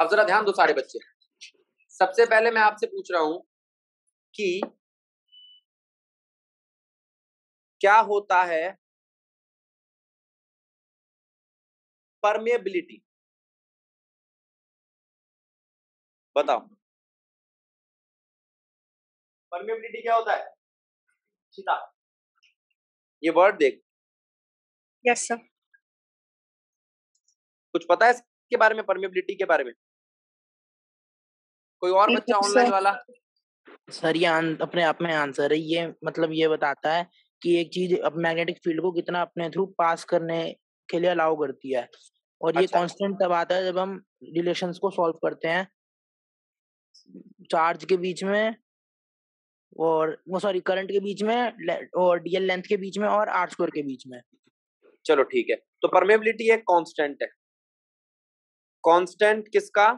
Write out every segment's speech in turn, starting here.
अब जरा ध्यान दो सारे बच्चे। सबसे पहले मैं आपसे पूछ रहा हूं कि क्या होता है परमेबिलिटी, बताओ। परमेबिलिटी क्या होता है सीता? ये वर्ड देख। Yes sir. कुछ पता है इसके बारे में, परमेबिलिटी के बारे में? कोई और बच्चा ऑनलाइन वाला? सर ये अपने आप में आंसर है। ये मतलब ये बताता है कि एक चीज अब मैग्नेटिक फील्ड को कितना अपने थ्रू पास करने के लिए अलाउ करती है। और ये कांस्टेंट तब आता है जब हम रिलेशंस को सॉल्व करते हैं चार्ज के बीच में और वो सॉरी करंट के बीच में और डीएल लेंथ के बीच में और आर स्क्वायर के बीच में। चलो ठीक है, तो परमेबिलिटी एक कांस्टेंट है। कांस्टेंट किसका?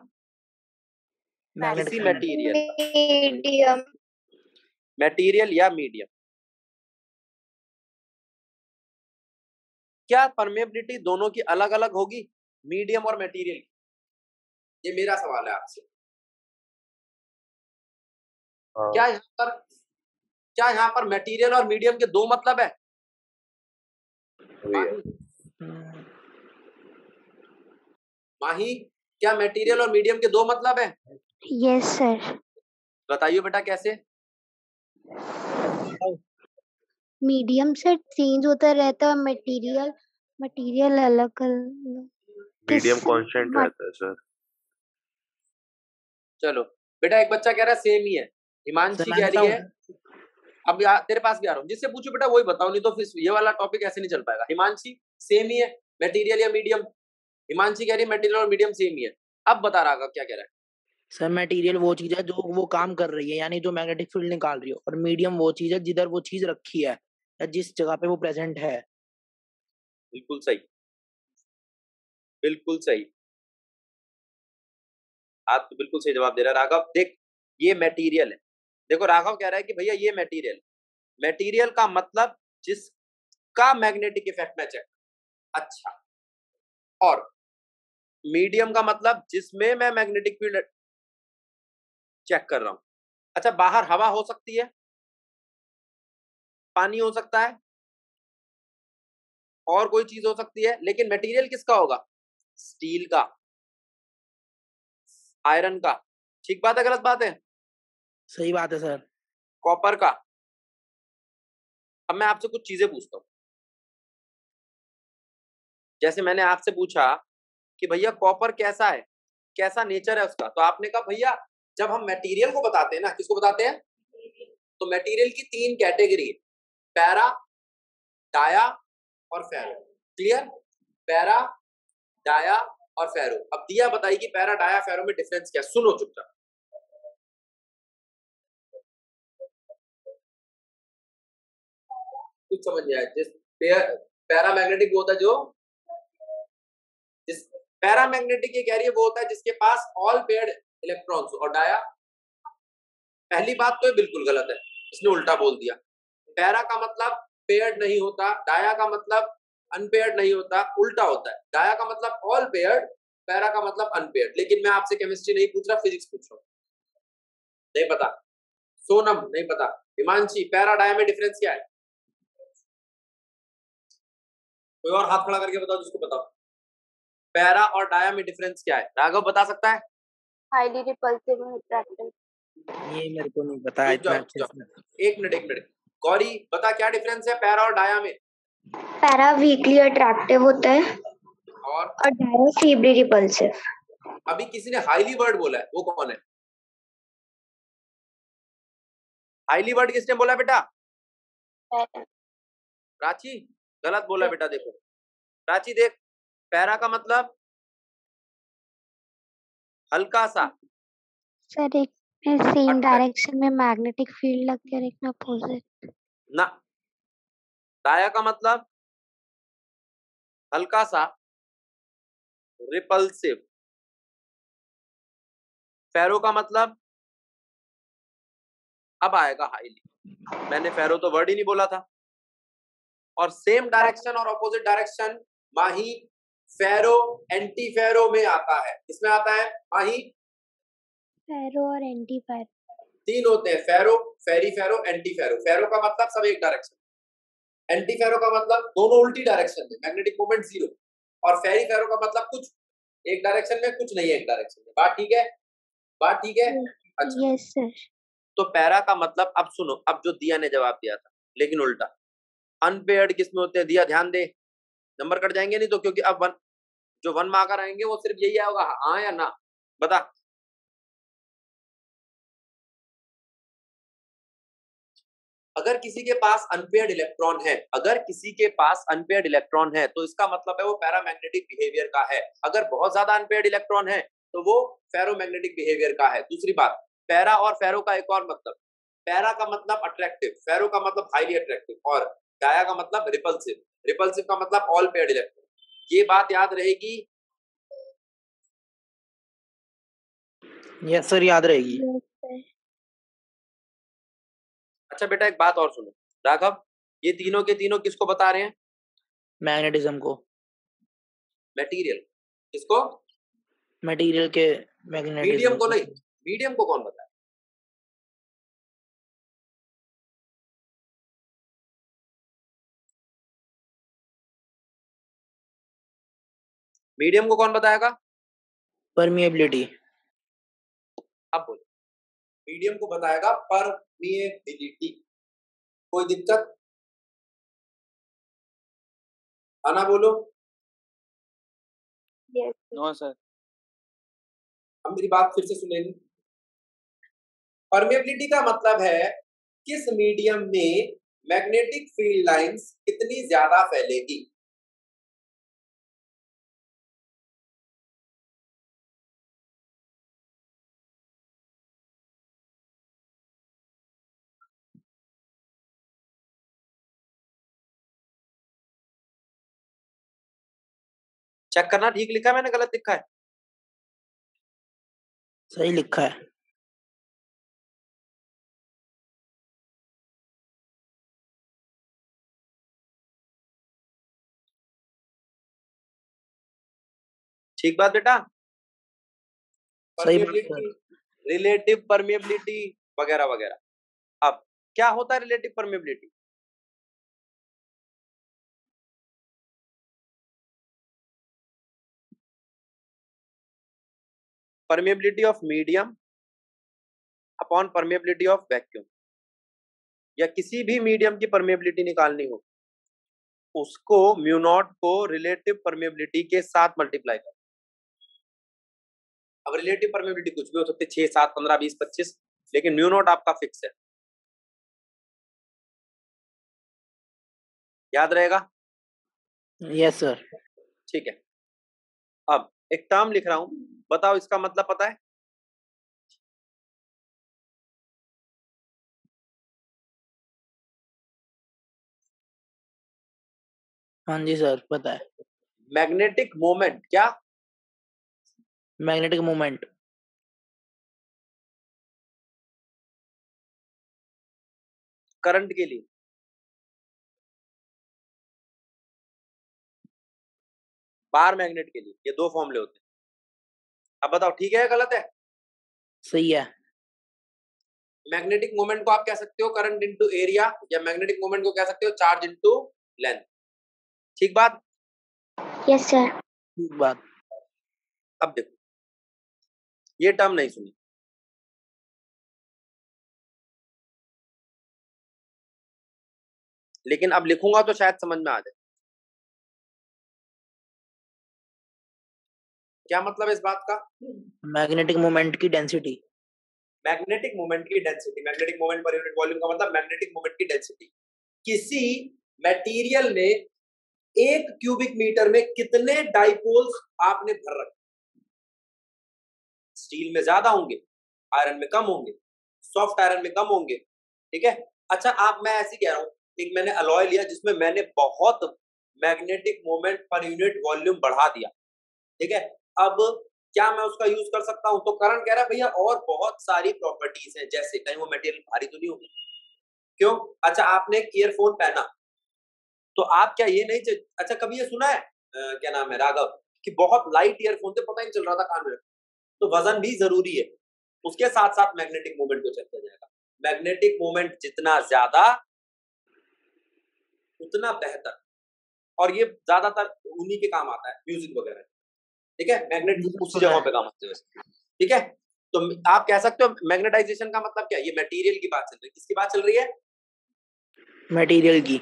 किसी मटेरियल का, मटेरियल या मीडियम। क्या परमेबिलिटी दोनों की अलग अलग होगी, मीडियम और मटेरियल? ये मेरा सवाल है आपसे। क्या यहाँ पर मटेरियल और मीडियम के दो मतलब है? माही, क्या मटेरियल और मीडियम के दो मतलब है? Yes sir. बताइए बेटा कैसे? मीडियम से चेंज होता रहता है, मटेरियल अलग अलग। मीडियम कांस्टेंट रहता है सर। चलो बेटा, एक बच्चा कह रहा है सेम ही है, हिमांशी कह रही है। अब तेरे पास भी आ रहा हूँ, जिससे पूछो बेटा वही बताओ, नहीं तो फिर ये वाला टॉपिक ऐसे नहीं चल पाएगा। हिमांशी सेम ही है, मटेरियल या मीडियम? हिमांशी कह रही है मटेरियल और मीडियम सेम ही है। अब बता रहा क्या कह रहा है? सर मटेरियल वो चीज है जो वो काम कर रही है, यानी जो मैग्नेटिक फील्ड निकाल रही है, और मीडियम वो चीज है जिधर वो चीज रखी है या जिस जगह पे वो प्रेजेंट है। बिल्कुल सही, बिल्कुल सही। आप तो बिल्कुल सही जवाब दे रहा है राघव। देख ये मटेरियल है। देखो राघव कह रहा है कि भैया ये मटेरियल, मटेरियल का मतलब जिसका मैग्नेटिक इफेक्ट मैं चेक। अच्छा, और मीडियम का मतलब जिसमें मैं मैग्नेटिक फील्ड चेक कर रहा हूं। अच्छा, बाहर हवा हो सकती है, पानी हो सकता है, और कोई चीज हो सकती है, लेकिन मटेरियल किसका होगा? स्टील का, आयरन का। ठीक बात है गलत बात है? सही बात है सर। कॉपर का। अब मैं आपसे कुछ चीजें पूछता हूं। जैसे मैंने आपसे पूछा कि भैया कॉपर कैसा है, कैसा नेचर है उसका, तो आपने कहा भैया जब हम मटेरियल को बताते हैं ना, किसको बताते हैं? तो मटेरियल की तीन कैटेगरी है, पैरा, डाया और फेरो। क्लियर? पैरा, डाया और फेरो। अब दिया बताइए कि पैरा, डाया, फेरो में डिफरेंस क्या? सुनो चुपचाप। कुछ समझ नहीं आया। जिस पैरामैग्नेटिक वो होता है, जो जिस पैरामैग्नेटिक ये कह रही है वो होता है जिसके पास ऑल पेयर्ड इलेक्ट्रॉन्स। और डाया, पहली बात तो ये बिल्कुल गलत है, इसने उल्टा बोल दिया। पैरा का मतलब पेयर्ड नहीं होता, डाया का मतलब अनपेयर्ड नहीं होता, उल्टा होता है। डाया का मतलब ऑल पेयर्ड, पैरा का मतलब अनपेयर्ड। लेकिन मैं आपसे केमिस्ट्री नहीं पूछ रहा, फिजिक्स पूछ रहा हूँ। नहीं पता? सोनम नहीं पता? हिमांशी, पैरा डाया में डिफरेंस क्या है? कोई और हाथ खड़ा करके बताओ जिसको बताओ। पैरा और डाया में डिफरेंस क्या है? राघव बता सकता है? हाईली रिपल्सिव और अट्रैक्टिव। ये मेरे को नहीं पता इतना अच्छे से। एक मिनट गौरी बता, क्या डिफरेंस है पैरा और डाया में? पैरा वीकली अट्रैक्टिव होता है और डाया फीबली रिपल्सिव। अभी किसी ने हाईली वर्ड बोला है, वो कौन है? हाईली वर्ड किसने बोला बेटा? प्राची गलत बोला बेटा। देखो प्राची देख, पैरा का मतलब हल्का सा। सर एक में सेम डायरेक्शन में मैग्नेटिक फील्ड लगती है और एक में अपोजिट ना। डाया का मतलब हल्का सा रिपल्सिव। फेरो का मतलब अब आएगा हाईली। मैंने फेरो तो वर्ड ही नहीं बोला था। और सेम डायरेक्शन और अपोजिट डायरेक्शन माही फेरो एंटी फेरो में आता है, इसमें आता है माही फेरो और एंटी फेरो, तीन होते हैं, फेरो, फेरी फेरो, एंटी फेरो। फेरो का मतलब सब एक डायरेक्शन, एंटी फेरो का मतलब दोनों उल्टी डायरेक्शन में, मैग्नेटिक मोमेंट जीरो, और फेरी फेरो का मतलब कुछ एक डायरेक्शन में कुछ नहीं है एक डायरेक्शन में। बात ठीक है, बात ठीक है। अच्छा यस सर। तो पैरा का मतलब, अब सुनो, अब जो दिया ने जवाब दिया था लेकिन उल्टा, अनपेयर्ड किसमें होते हैं, दिया ध्यान दे, नंबर कट जाएंगे नहीं तो, क्योंकि अब वन जो वन मार्कर आएंगे वो सिर्फ यही आएगा हाँ या ना, बता। अगर किसी के पास अनपेयर्ड इलेक्ट्रॉन है, अगर किसी के पास अनपेयर्ड इलेक्ट्रॉन है तो इसका मतलब है वो पैरामैग्नेटिक बिहेवियर का है। अगर बहुत ज्यादा अनपेयर्ड इलेक्ट्रॉन है तो वो फेरोमैग्नेटिक बिहेवियर का है। दूसरी बात, पैरा और फेरो का एक और मतलब, पैरा का मतलब अट्रैक्टिव, फेरो का मतलब हाईली अट्रैक्टिव, और डाया का मतलब रिपल्सिव, रिपल्सिव का मतलब ऑल पेयर्ड इलेक्ट्रॉन। ये बात याद रहेगी? यस सर, याद रहेगी। अच्छा बेटा एक बात और सुनो राघव, ये तीनों के तीनों किसको बता रहे हैं? मैग्नेटिज्म को। मटेरियल किसको? मटेरियल के मैग्नेटिज्म मीडियम को नहीं, मीडियम को कौन बताए? मीडियम को कौन बताएगा? परमिएबिलिटी। अब बोलो, मीडियम को बताएगा परमिएबिलिटी। कोई दिक्कत? आना बोलो। No sir. हम मेरी बात फिर से सुनेंगे। परमिएबिलिटी का मतलब है किस मीडियम में मैग्नेटिक फील्ड लाइंस कितनी ज्यादा फैलेगी। चेक करना ठीक लिखा है मैंने, गलत लिखा है? सही लिखा है। ठीक बात बेटा। सही बात परमिएबिलिटी, सर। रिलेटिव परमिएबिलिटी वगैरह वगैरह। अब क्या होता है relative permeability? Permeability of medium upon permeability of vacuum, या किसी भी मीडियम की परमिएबिलिटी निकालनी हो उसको म्यू नॉट को रिलेटिव परमिएबिलिटी के साथ मल्टीप्लाई कर। अब रिलेटिव परमिएबिलिटी कुछ भी हो सकती है, 6, 7, 15, 20, 25, लेकिन म्यू नॉट आपका फिक्स है, याद रहेगा? Yes sir. ठीक है, अब एक टर्म लिख रहा हूं, बताओ इसका मतलब पता है? हाँ जी सर, पता है। Magnetic moment. क्या? Magnetic moment. करंट के लिए, बार मैग्नेट के लिए, ये दो फॉर्मूले होते हैं। अब बताओ ठीक है या गलत है? सही है। मैग्नेटिक मोमेंट को आप कह सकते हो करंट इनटू एरिया, या मैग्नेटिक मोमेंट को कह सकते हो चार्ज इनटू लेंथ। ठीक बात? Yes sir. ठीक बात। अब देखो, ये टर्म नहीं सुनी, लेकिन अब लिखूंगा तो शायद समझ में आ जाए। क्या मतलब है इस बात का? मैग्नेटिक मोमेंट की डेंसिटी। मैग्नेटिक मोमेंट की density, magnetic moment per unit volume का मतलब मैग्नेटिक मोमेंट की डेंसिटी। किसी मटेरियल में 1 क्यूबिक मीटर में कितने डाइपोल्स आपने भर रखे? स्टील में ज्यादा होंगे, आयरन में कम होंगे, सॉफ्ट आयरन में कम होंगे, ठीक है। अच्छा आप, मैं ऐसे कह रहा हूं, एक मैंने अलॉय लिया जिसमें मैंने बहुत magnetic moment per unit volume बढ़ा दिया, ठीक है। अब क्या मैं उसका यूज कर सकता हूं? तो करण कह रहा है भैया और बहुत सारी प्रॉपर्टीज हैं, जैसे कहीं वो मटेरियल भारी तो नहीं होगी, क्यों? अच्छा आपने एक ईयरफोन पहना तो आप क्या ये नहीं अच्छा कभी ये सुना है क्या नाम है, राघव, कि बहुत लाइट ईयरफोन थे, पता ही नहीं चल रहा था कान में। तो वजन भी जरूरी है, उसके साथ साथ मैग्नेटिक मोमेंट को चेक किया जाएगा। मैग्नेटिक मोमेंट जितना ज्यादा उतना बेहतर, और ये ज्यादातर उन्हीं के काम आता है, म्यूजिक वगैरह। ठीक है, मैग्नेट उसी जगहों पे काम आते हैं। ठीक है, तो आप कह सकते हो मैग्नेटाइजेशन का मतलब क्या है, ये मटेरियल की बात चल रही है। किसकी बात चल रही है? मटेरियल की।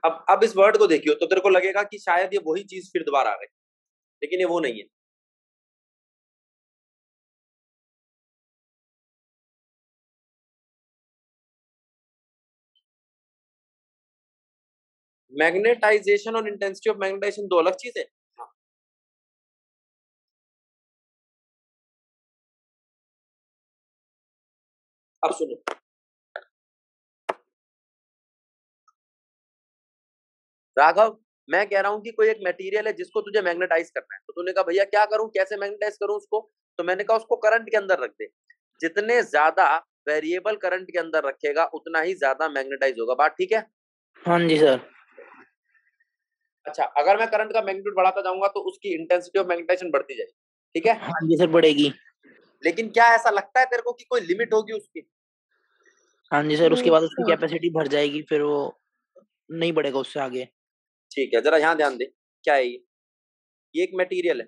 अब इस वर्ड को देखियो तो तेरे को लगेगा कि शायद ये वही चीज फिर दोबारा आ गई, लेकिन ये वो नहीं है। मैग्नेटाइजेशन और इंटेंसिटी ऑफ मैग्नेटाइजेशन दो अलग चीज है। हाँ। अब सुनो, राघव, मैं कह रहा हूं कि कोई एक मटेरियल है जिसको तुझे मैग्नेटाइज करना है, तो तूने कहा भैया क्या करूं, कैसे मैग्नेटाइज करूं उसको? तो मैंने कहा उसको करंट के अंदर रख दे। जितने ज्यादा वेरिएबल करंट के अंदर रखेगा उतना ही ज्यादा मैग्नेटाइज होगा। बात ठीक है? हाँ जी सर। अच्छा, अगर मैं करंट का मैग्नीट्यूड बढ़ाता जाऊंगा तो उसकी इंटेंसिटी ऑफ मैग्नेटाइजेशन बढ़ती जाएगी। ठीक है? हाँ जी सर, बढ़ेगी। लेकिन क्या ऐसा लगता है तेरे को कि कोई लिमिट होगी उसकी? हाँ जी सर, उसके बाद उसकी कैपेसिटी भर जाएगी, फिर वो नहीं बढ़ेगा उससे आगे। ठीक है, जरा यहाँ ध्यान दे, क्या है ये एक मटेरियल है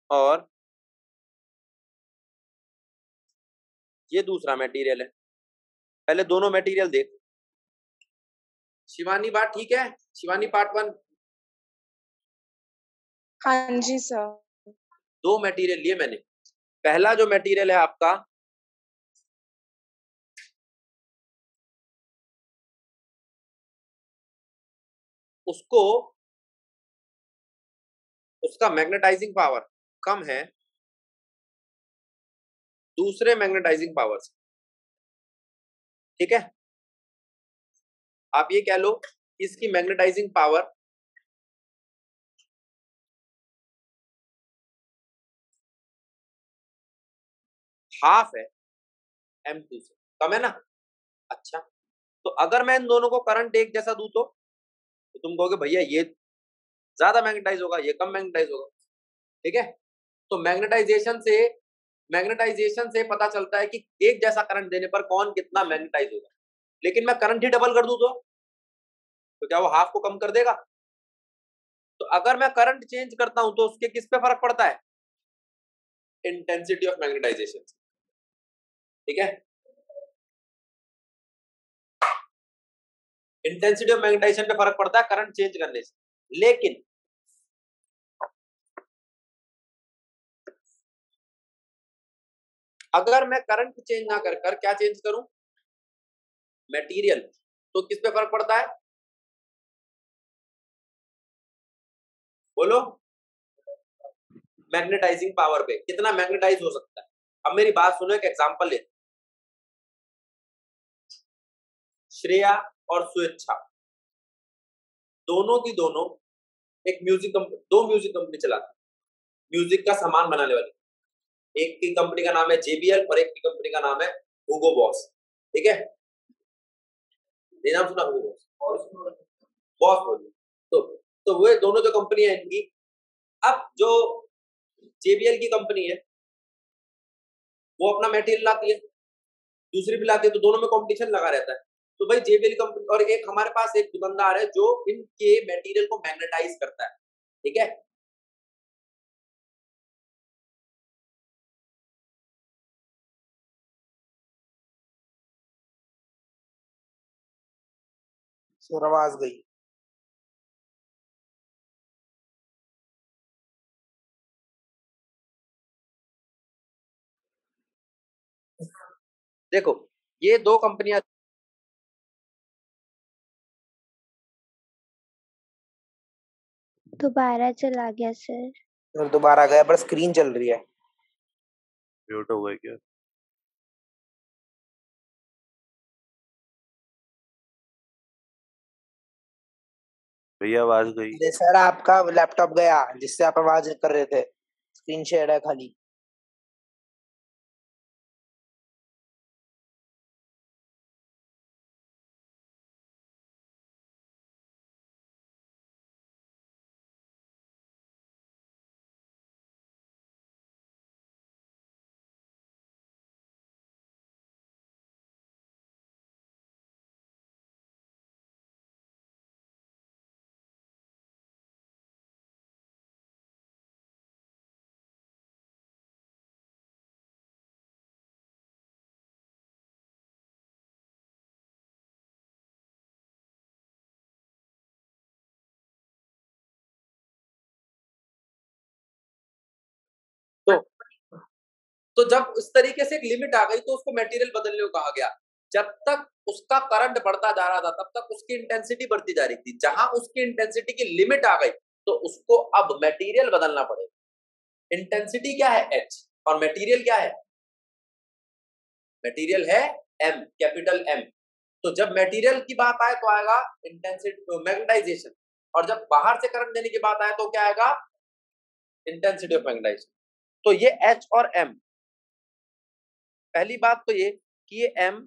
और ये दूसरा मटेरियल है। पहले दोनों मटेरियल देख। शिवानी, बात ठीक है? शिवानी, पार्ट 1। हाँ जी सर। दो मटेरियल लिए मैंने। पहला जो मटेरियल है आपका, उसको उसका मैग्नेटाइजिंग पावर कम है दूसरे मैग्नेटाइजिंग पावर से। ठीक है, आप ये कह लो इसकी मैग्नेटाइजिंग पावर हाफ है M2 से, कम है ना? अच्छा, तो अगर मैं इन दोनों को करंट एक जैसा दूं तो तुम कहोगे भैया ये ज्यादा मैग्नेटाइज होगा, ये कम मैग्नेटाइज होगा। ठीक है, तो मैग्नेटाइजेशन से पता चलता है कि एक जैसा करंट देने पर कौन कितना मैग्नेटाइज होगा। लेकिन मैं करंट ही डबल कर दूं तो क्या वो हाफ को कम कर देगा? तो अगर मैं करंट चेंज करता हूं तो उसके किस पे फर्क पड़ता है? Intensity of magnetisation. ठीक है, इंटेंसिटी ऑफ मैग्नेटाइजेशन पे फर्क पड़ता है करंट चेंज करने से। लेकिन अगर मैं करंट चेंज ना कर कर क्या चेंज करूं, मटेरियल, तो किस पे फर्क पड़ता है? बोलो। मैग्नेटाइजिंग पावर पे, कितना मैग्नेटाइज हो सकता है। अब मेरी बात सुनो, एक एग्जांपल लेते। श्रेया और स्वेच्छा दोनों की दोनों एक म्यूजिक कंपनी, दो म्यूजिक कंपनी चलाती, म्यूजिक का सामान बनाने वाली। एक की कंपनी का नाम है JBL और एक की कंपनी का नाम है हुगो बॉस। ठीक है, ये नाम सुना, हुगो बॉस? बॉस बोलिए। तो वो दोनों जो कंपनी है इनकी, अब जो JBL की कंपनी है वो अपना मटेरियल लाती है, दूसरी भी लाती है, तो दोनों में कंपटीशन लगा रहता है। तो भाई JBL कंपनी और एक हमारे पास एक दुकानदार है जो इनके मटेरियल को मैग्नेटाइज करता है। ठीक है, सर आवाज गई। देखो ये दो कंपनियां, दोबारा चला गया सर। सर दोबारा गया, पर स्क्रीन चल रही है। म्यूट हो गया क्या? भैया आवाज गई। सर आपका लैपटॉप गया जिससे आप आवाज कर रहे थे, स्क्रीन शेयर है खाली। तो जब इस तरीके से एक लिमिट आ गई तो उसको मटेरियल बदलने को कहा गया। जब तक उसका करंट बढ़ता जा रहा था तब तक उसकी इंटेंसिटी बढ़ती जा रही थी, जहां उसकी इंटेंसिटी की लिमिट आ गई तो उसको अब मटेरियल बदलना पड़ेगा। इंटेंसिटी क्या है H और मटेरियल क्या है? मटेरियल है M, कैपिटल M। तो जब मटेरियल की बात आए तो आएगा इंटेंसिटी मैग्नेटाइजेशन, और जब बाहर से करंट देने की बात आए तो क्या आएगा? Intensity of magnetization. तो ये H और M, पहली बात तो ये कि ये M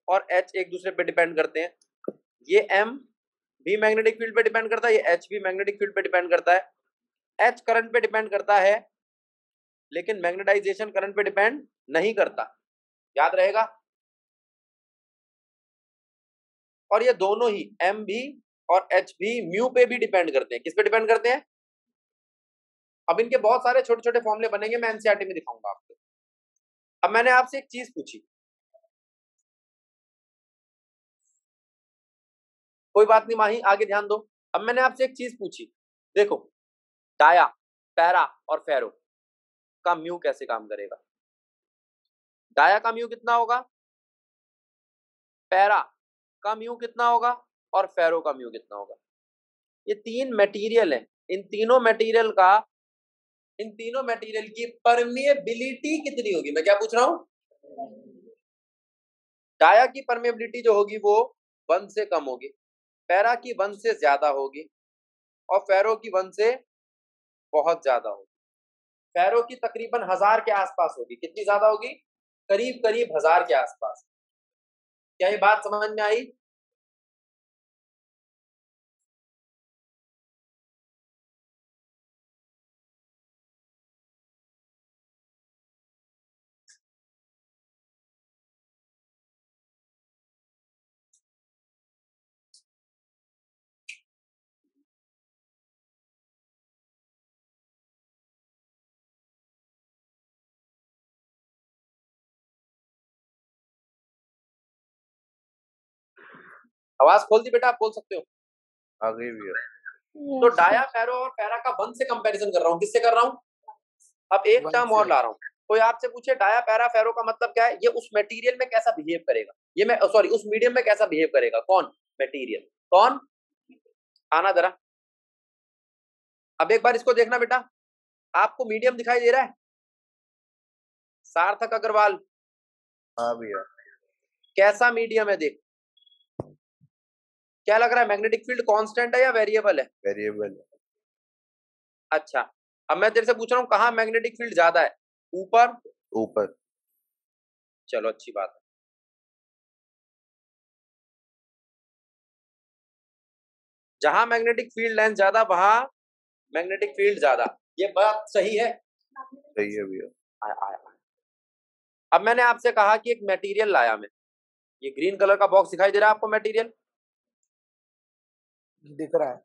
और H एक दूसरे पे डिपेंड करते हैं। ये M भी मैग्नेटिक फील्ड पे डिपेंड करता है, ये H भी मैग्नेटिक फील्ड पे डिपेंड करता है। H करंट पे डिपेंड करता है लेकिन मैग्नेटाइजेशन करंट पे डिपेंड नहीं करता, याद रहेगा। और ये दोनों ही M भी और H भी म्यू पे भी डिपेंड करते हैं। किस पे डिपेंड करते हैं? अब इनके बहुत सारे छोटे छोटे फॉर्मूले बनेंगे, मैं एनसीईआरटी में दिखाऊंगा आपको। अब मैंने आपसे एक चीज पूछी, कोई बात नहीं माही, आगे ध्यान दो। अब मैंने आपसे एक चीज पूछी, देखो डाया, पैरा और फेरो का म्यू कैसे काम करेगा। डाया का म्यू कितना होगा, पैरा का म्यू कितना होगा और फेरो का म्यू कितना होगा। ये तीन मटेरियल है, इन तीनों मटेरियल की परमिएबिलिटी कितनी होगी। मैं क्या पूछ रहा हूं? डाया की परमिएबिलिटी जो होगी वो 1 से कम होगी, पैरा की 1 से ज्यादा होगी और फेरो की 1 से बहुत ज्यादा होगी। फेरो की तकरीबन 1000 के आसपास होगी। कितनी ज्यादा होगी? करीब करीब 1000 के आसपास। क्या ये बात समझ में आई? आवाज खोल दी बेटा, आप बोल सकते हो। आ गई भैया। तो डाया, फेरो और पैरा का 1 से कंपैरिजन कर रहा हूं। किससे कर रहा हूं? अब एक 1 टर्म और से। ला रहा हूं। कोई आपसे पूछे डाया, पैरा, फेरो का मतलब क्या है, ये उस मटेरियल में कैसा बिहेव करेगा, ये मैं सॉरी उस मीडियम में कैसा बिहेव करेगा। कौन? मटेरियल। कौन? आना जरा। अब एक बार इसको देखना बेटा, आपको मीडियम दिखाई दे रहा है? सार्थक अग्रवाल, हाँ भैया। कैसा मीडियम है देख। क्या लग रहा है, मैग्नेटिक फील्ड कांस्टेंट है या वेरिएबल है? वेरिएबल। अच्छा, अब मैं तेरे से पूछ रहा हूँ कहाँ मैग्नेटिक फील्ड ज्यादा है? ऊपर? ऊपर। चलो अच्छी बात है। जहां मैग्नेटिक फील्ड लेंथ ज्यादा वहां मैग्नेटिक फील्ड ज्यादा। ये बात सही है? सही है भैया। आया। अब मैंने आपसे कहा कि एक मटेरियल लाया मैं, ये ग्रीन कलर का बॉक्स दिखाई दे रहा है आपको? मटेरियल दिख रहा है।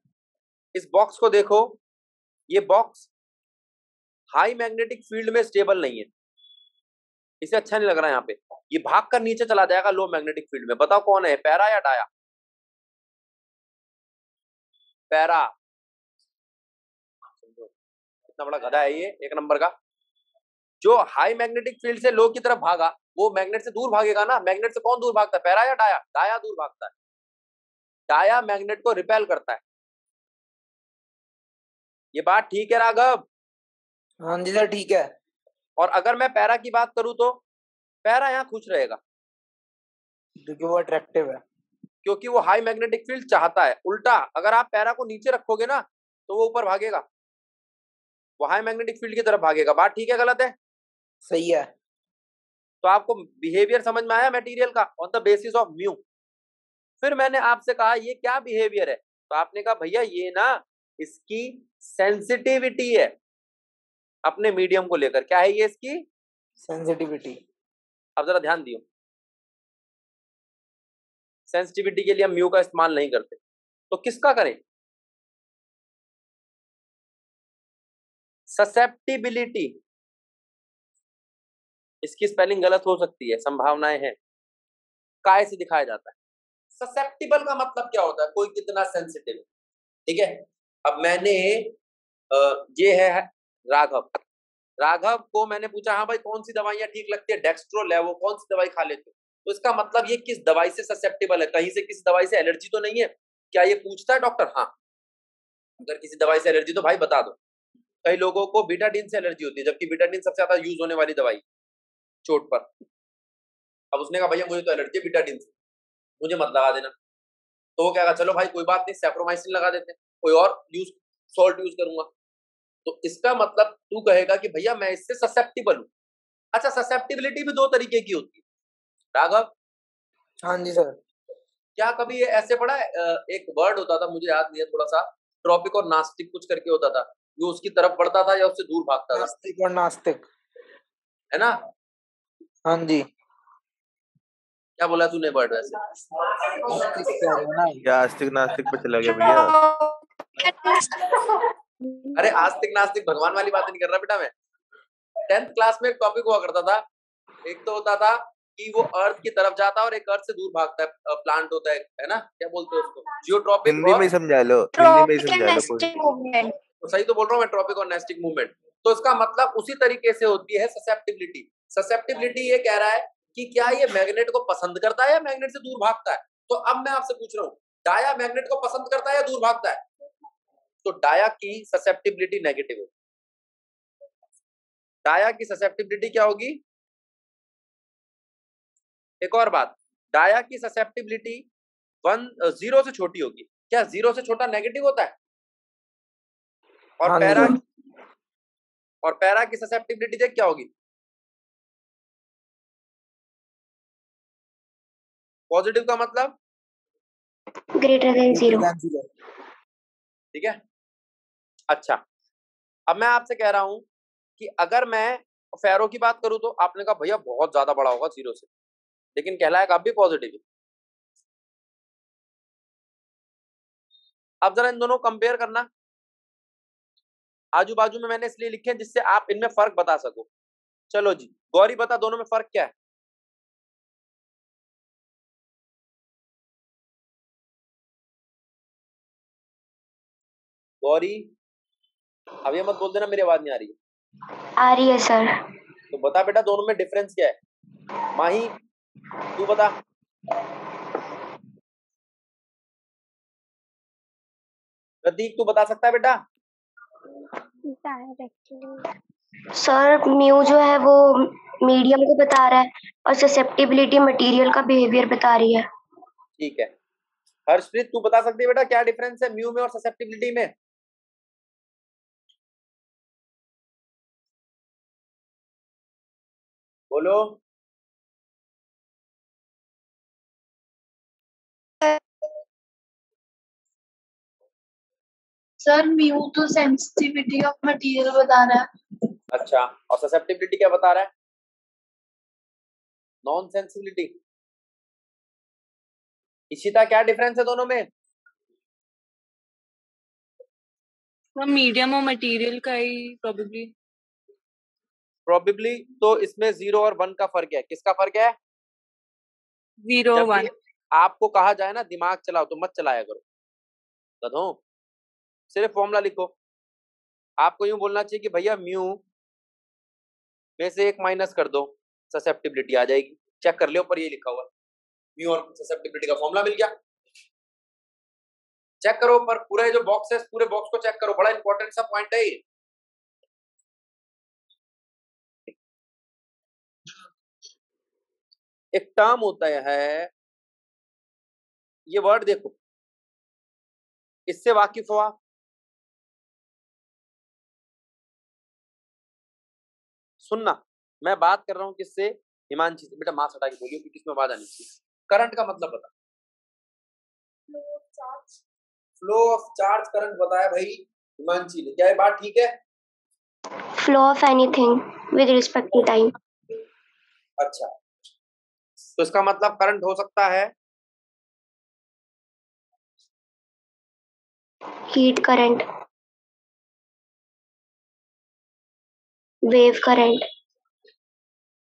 इस बॉक्स को देखो, ये बॉक्स हाई मैग्नेटिक फील्ड में स्टेबल नहीं है, इसे अच्छा नहीं लग रहा है यहाँ पे, ये भाग कर नीचे चला जाएगा लो मैग्नेटिक फील्ड में। बताओ कौन है, पैरा या डाया? पैरा। इतना बड़ा गधा है ये, एक नंबर का। जो हाई मैग्नेटिक फील्ड से लो की तरफ भागा वो मैग्नेट से दूर भागेगा ना। मैग्नेट से कौन दूर भागता है, पैरा या डाया? डाया दूर भागता है। डाया मैग्नेट को रिपेल करता है। ये बात ठीक है राघव? हाँ जी सर, ठीक है। और अगर मैं पैरा की बात करूं तो पैरा यहाँ खुश रहेगा क्योंकि वो अट्रैक्टिव है। क्योंकि वो हाई मैग्नेटिक फील्ड चाहता है। उल्टा अगर आप पैरा को नीचे रखोगे ना तो वो ऊपर भागेगा, वो हाई मैग्नेटिक फील्ड की तरफ भागेगा। बात ठीक है गलत है? सही है। तो आपको बिहेवियर समझ में आया मटेरियल का on the basis of mu. फिर मैंने आपसे कहा ये क्या बिहेवियर है, तो आपने कहा भैया ये ना इसकी सेंसिटिविटी है अपने मीडियम को लेकर। क्या है ये? इसकी सेंसिटिविटी। अब जरा ध्यान दियो, सेंसिटिविटी के लिए हम म्यू का इस्तेमाल नहीं करते, तो किसका करें? ससेप्टिबिलिटी, इसकी स्पेलिंग गलत हो सकती है, संभावनाएं हैं। काय से दिखाया जाता है। ससेप्टिबल का मतलब क्या होता है, कोई कितना सेंसिटिव। ठीक है, अब मैंने ये है राघव, राघव को मैंने पूछा हाँ भाई कौन सी दवाइयां ठीक लगती है, डेक्स्ट्रोल है, वो कौन सी दवाई खा लेते हो? तो इसका मतलब ये किस दवाई से ससेप्टेबल है, कहीं से किसी दवाई से एलर्जी तो नहीं है, क्या ये पूछता है डॉक्टर? हाँ, अगर किसी दवाई से एलर्जी तो भाई बता दो। कई लोगों को बीटाडीन से एलर्जी होती है, जबकि बीटाडीन सबसे ज्यादा यूज होने वाली दवाई चोट पर। अब उसने कहा भैया मुझे तो एलर्जी है बीटाडीन से, मुझे मत लगा देना। तो वो क्या कहा, चलो भाई कोई बात नहीं, सेफ्रोमाइसिन लगा देते हैं, कोई और यूज सॉल्ट यूज करूंगा। तो इसका मतलब तू कहेगा कि भैया मैं इससे ससेप्टिबल हूं। अच्छा, ससेप्टिबिलिटी भी दो तरीके की होती है राघव। हाँ जी सर। क्या कभी ये ऐसे पढ़ा है, एक वर्ड होता था, मुझे याद नहीं है थोड़ा सा, ट्रॉपिक और नास्तिक कुछ करके होता था, जो उसकी तरफ बढ़ता था या उससे दूर भागता था, नास्तिक और नास्तिक, है ना? हाँ जी। क्या बोला तूने वर्ड वैसे? नास्तिक कह रहे हो ना? क्या आस्तिक नास्तिक पे चला गया भैया? अरे आस्तिक नास्तिक भगवान वाली बात नहीं कर रहा बेटा मैं। 10th क्लास में एक टॉपिक हुआ करता था, एक तो होता था कि वो अर्थ की तरफ जाता है और एक अर्थ से दूर भागता है, प्लांट होता है ना, क्या बोलते हैं उसको, जियोट्रॉपिक। हिंदी में ही समझा लो, हिंदी में ही समझा लो कोई। तो सही तो बोल रहा हूँ मैं, ट्रॉपिक और नेस्टिक मूवमेंट। तो इसका मतलब उसी तरीके से होती है ससेप्टिबिलिटी। ससेप्टिबिलिटी ये कह रहा है कि क्या ये मैग्नेट को पसंद करता है या मैग्नेट से दूर भागता है। तो अब मैं आपसे पूछ रहा हूँ, डाया मैग्नेट को पसंद करता है या दूर भागता है? तो डाया की ससेप्टिबिलिटी नेगेटिव होगी। डाया की ससेप्टिबिलिटी क्या होगी? एक और बात, डाया की ससेप्टिबिलिटी 0 से छोटी होगी। क्या 0 से छोटा नेगेटिव होता है? और हाँ पैरा, जी। और पैरा की ससेप्टिबिलिटी देख क्या होगी? पॉजिटिव का मतलब ग्रेटर देन 0। ठीक है। अच्छा, अब मैं आपसे कह रहा हूं कि अगर मैं फेरो की बात करूं तो आपने कहा भैया बहुत ज्यादा बड़ा होगा 0 से, लेकिन कहलाएगा अब भी पॉजिटिव। अब जरा इन दोनों कंपेयर करना, आजू बाजू में मैंने इसलिए लिखे हैं जिससे आप इनमें फर्क बता सको। चलो जी गौरी बता, दोनों में फर्क क्या है? गौरी अब ये मत बोल देना मेरी आवाज नहीं आ रही है। आ रही है सर। तो बता बेटा दोनों में डिफरेंस क्या है। माही तू बता। प्रतीक तू बता सकता है बेटा? सर म्यू जो है वो मीडियम को बता रहा है और ससेप्टिबिलिटी मटेरियल का बिहेवियर बता रही है। ठीक है, हर्षप्रीत तू बता सकती है बेटा क्या डिफरेंस है म्यू में और ससेप्टिबिलिटी में? बोलो। सर म्यू तो सेंसिटिविटी ऑफ मटेरियल बता रहा है। अच्छा, और ससेप्टिबिलिटी क्या बता रहा है? Non sensibility. इशिता क्या डिफरेंस है दोनों में? मीडियम और मटेरियल का ही प्रोबेबली। प्रोबेबली तो इसमें 0 और 1 का फर्क है। किसका फर्क है? 0 जब 1। भी आपको कहा जाए ना दिमाग चलाओ तो मत चलाया करो गधों, सिर्फ फॉर्मूला लिखो। आपको यूं बोलना चाहिए कि भैया म्यू में से 1 माइनस कर दो, ससेप्टिबिलिटी आ जाएगी। चेक कर लियो पर ये लिखा हुआ है, म्यू और ससेप्टिबिलिटी का फॉर्मूला मिल गया। चेक करो पर पूरा जो बॉक्स है पूरे बॉक्स को चेक करो, बड़ा इंपॉर्टेंट सा पॉइंट है ये। एक टर्म होता है, ये वर्ड देखो, इससे वाकिफ हुआ? सुनना, मैं बात कर रहा हूं किससे? हिमांशी से। बेटा मास्क हटा के बोलियो कि किसमें आवाज आनी चाहिए। करंट का मतलब बता। फ्लो ऑफ चार्ज करंट बताया भाई हिमांशी ने। क्या ये बात ठीक है? Flow of anything with respect to time. अच्छा, तो इसका मतलब करंट हो सकता है हीट करंट, वेव करंट।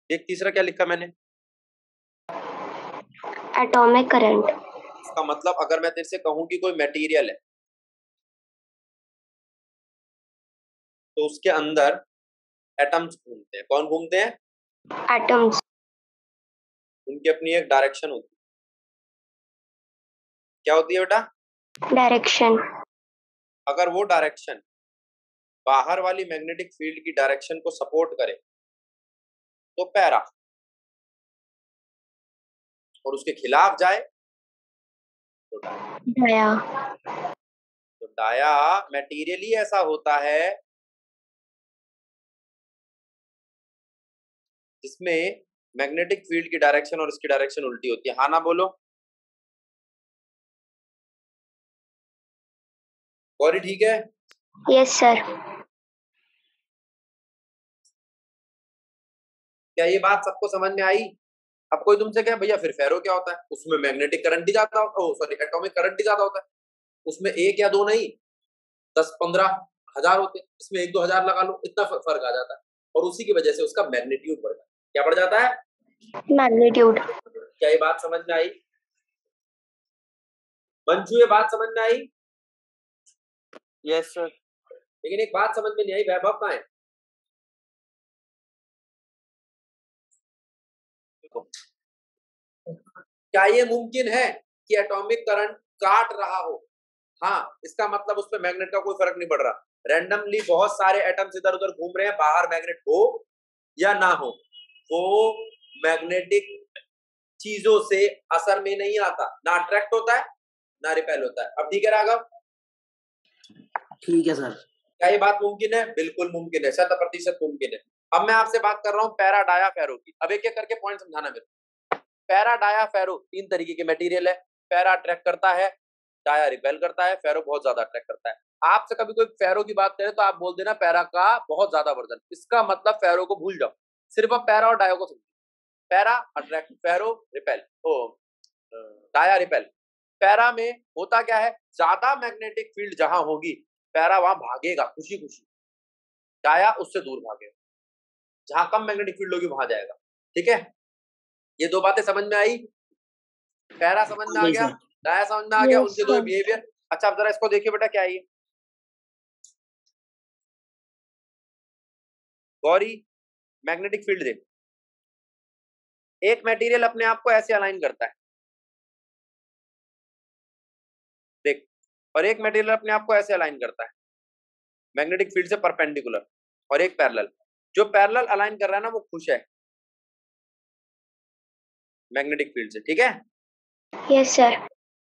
एक तीसरा क्या लिखा मैंने? Atomic current. इसका मतलब अगर मैं तेरे से कहूं कि कोई मटेरियल है तो उसके अंदर एटम्स घूमते हैं। कौन घूमते हैं? एटम्स। उनकी अपनी एक डायरेक्शन होती है। क्या होती है बेटा? डायरेक्शन। अगर वो डायरेक्शन बाहर वाली मैग्नेटिक फील्ड की डायरेक्शन को सपोर्ट करे तो पैरा, और उसके खिलाफ जाए तो डाया। डाया। तो डाया मटेरियली ऐसा होता है जिसमें मैग्नेटिक फील्ड की डायरेक्शन और उसकी डायरेक्शन उल्टी होती है। हाँ ना बोलो। गौरी ठीक है? Yes sir. क्या ये बात सबको समझ में आई? अब कोई तुमसे कहे भैया फिर फेरो क्या होता है? उसमें मैग्नेटिक करंट ही ज्यादा होता है, सॉरी एटॉमिक करंट ही ज्यादा होता है। उसमें एक या दो नहीं 10-15 हजार होते हैं, इसमें 1-2 हजार लगा लो, इतना फर्क आ जाता है। और उसी की वजह से उसका मैग्नीट्यूड बढ़ जाता है। क्या बढ़ जाता है? मैग्नीट्यूड। क्या ये बात समझ में आई? मंजू ये बात समझ में आई? Yes sir. लेकिन एक बात समझ में नहीं आई, वैभव कहाँ है? क्या ये मुमकिन है कि एटॉमिक करंट काट रहा हो? हाँ, इसका मतलब उस पर मैग्नेट का कोई फर्क नहीं पड़ रहा। रैंडमली बहुत सारे एटम्स इधर उधर घूम रहे हैं, बाहर मैग्नेट हो या ना हो, वो मैग्नेटिक चीजों से असर में नहीं आता, ना अट्रैक्ट होता है ना रिपेल होता है। अब ठीक है राघव? ठीक है सर। क्या ये बात मुमकिन है? बिल्कुल मुमकिन है, 100% मुमकिन है। अब मैं आपसे बात कर रहा हूँ पैरा डाया फेरो की। अब एक एक करके पॉइंट समझाना मेरे। पैरा डाया फेरो 3 तरीके के मटेरियल है। पैरा अट्रैक्ट करता है, डाया रिपेल करता है, फेरो बहुत ज्यादा अट्रैक्ट करता है। आपसे कभी कोई फेरो की बात करे तो आप बोल देना पैरा का बहुत ज्यादा वर्जन। इसका मतलब फेरो को भूल जाओ, सिर्फ आप पैरा और डाया को समझो। पैरा अट्रैक्ट, फेरो रिपेल, ओ डाया रिपेल। पैरा में होता क्या है, ज्यादा मैग्नेटिक फील्ड जहां होगी पैरा वहां भागेगा खुशी खुशी, डाया उससे दूर भागेगा। जहां कम मैग्नेटिक फील्ड होगी वहां जाएगा। ठीक है, ये दो बातें समझ में आई? पैरा समझ में आ गया, डाया समझ में आ गया, उनके दो बिहेवियर। अच्छा अब जरा इसको देखिए बेटा, क्या है ये? गौरी मैग्नेटिक फील्ड देख, एक मटेरियल अपने आप को ऐसे अलाइन करता है, देख, और एक मटेरियल अपने आप को ऐसे अलाइन करता है मैग्नेटिक फील्ड से परपेंडिकुलर, और एक पैरेलल। जो पैरेलल अलाइन कर रहा है ना वो खुश है मैग्नेटिक फील्ड से, ठीक है? Yes sir.